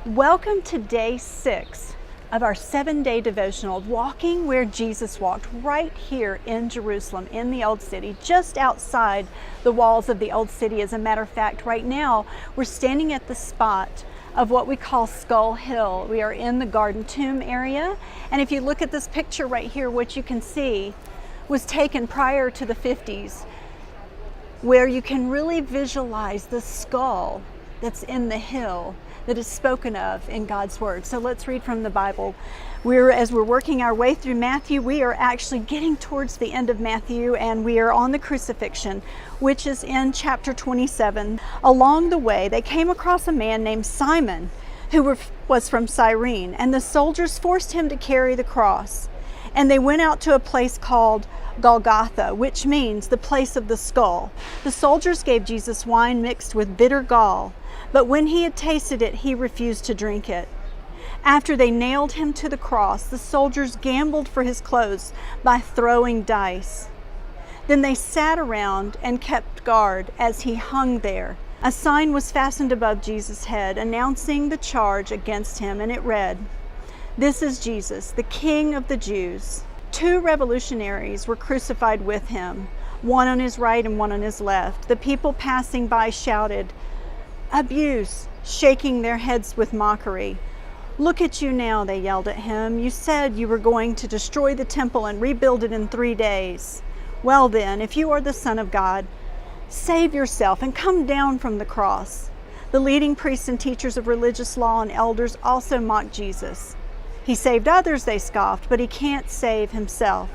Welcome to day 6 of our 7-day devotional, walking where Jesus walked, right here in Jerusalem, in the Old City, just outside the walls of the Old City. As a matter of fact, right now we're standing at the spot of what we call Skull Hill. We are in the Garden Tomb area, and if you look at this picture right here, what you can see was taken prior to the 50s, where you can really visualize the skull that's in the hill that is spoken of in God's Word. So let's read from the Bible. As we're working our way through Matthew, we are actually getting towards the end of Matthew, and we are on the Crucifixion, which is in chapter 27. Along the way, they came across a man named Simon, who was from Cyrene, and the soldiers forced him to carry the cross. And they went out to a place called Golgotha, which means the place of the skull. The soldiers gave Jesus wine mixed with bitter gall, but when he had tasted it, he refused to drink it. After they nailed him to the cross, the soldiers gambled for his clothes by throwing dice. Then they sat around and kept guard as he hung there. A sign was fastened above Jesus' head, announcing the charge against him, and it read, "This is Jesus, the King of the Jews." 2 revolutionaries were crucified with him, one on his right and one on his left. The people passing by shouted, "Abuse," shaking their heads with mockery. "Look at you now," they yelled at him. "You said you were going to destroy the temple and rebuild it in 3 days. Well then, if you are the Son of God, save yourself and come down from the cross." The leading priests and teachers of religious law and elders also mocked Jesus. "He saved others," they scoffed, "but he can't save himself.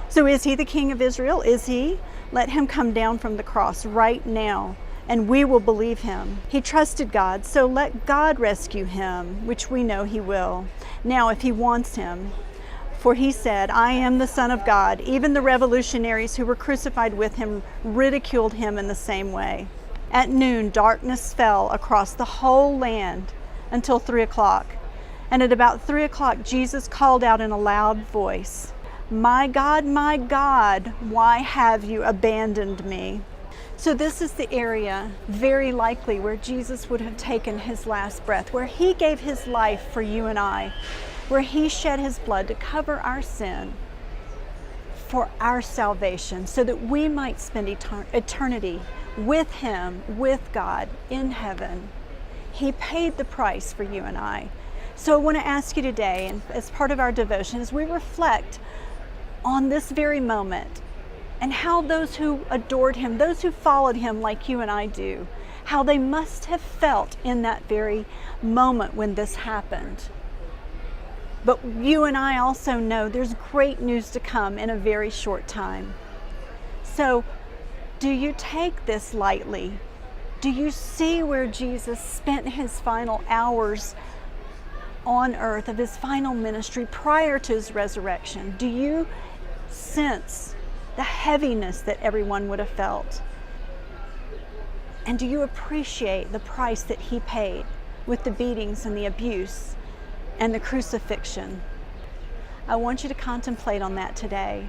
So is he the King of Israel? Is he? Let him come down from the cross right now, and we will believe him. He trusted God, so let God rescue him, which we know he will, now if he wants him. For he said, 'I am the Son of God.'" Even the revolutionaries who were crucified with him ridiculed him in the same way. At noon, darkness fell across the whole land until 3 o'clock. And at about 3 o'clock, Jesus called out in a loud voice, my God, why have you abandoned me?" So this is the area, very likely, where Jesus would have taken his last breath, where he gave his life for you and I, where he shed his blood to cover our sin for our salvation, so that we might spend eternity with him, with God, in heaven. He paid the price for you and I. So I want to ask you today, and as part of our devotion, as we reflect on this very moment and how those who adored him, those who followed him like you and I do, how they must have felt in that very moment when this happened. But you and I also know there's great news to come in a very short time. So do you take this lightly? Do you see where Jesus spent his final hours on earth of his final ministry prior to his resurrection? Do you sense the heaviness that everyone would have felt? And do you appreciate the price that he paid with the beatings and the abuse and the crucifixion? I want you to contemplate on that today.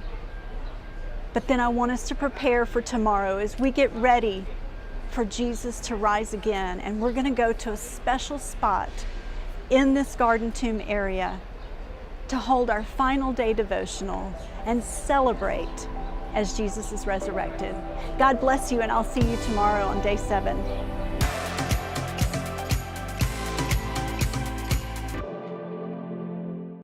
But then I want us to prepare for tomorrow as we get ready for Jesus to rise again. And we're going to go to a special spot in this Garden Tomb area to hold our final day devotional and celebrate as Jesus is resurrected. God bless you, and I'll see you tomorrow on day 7.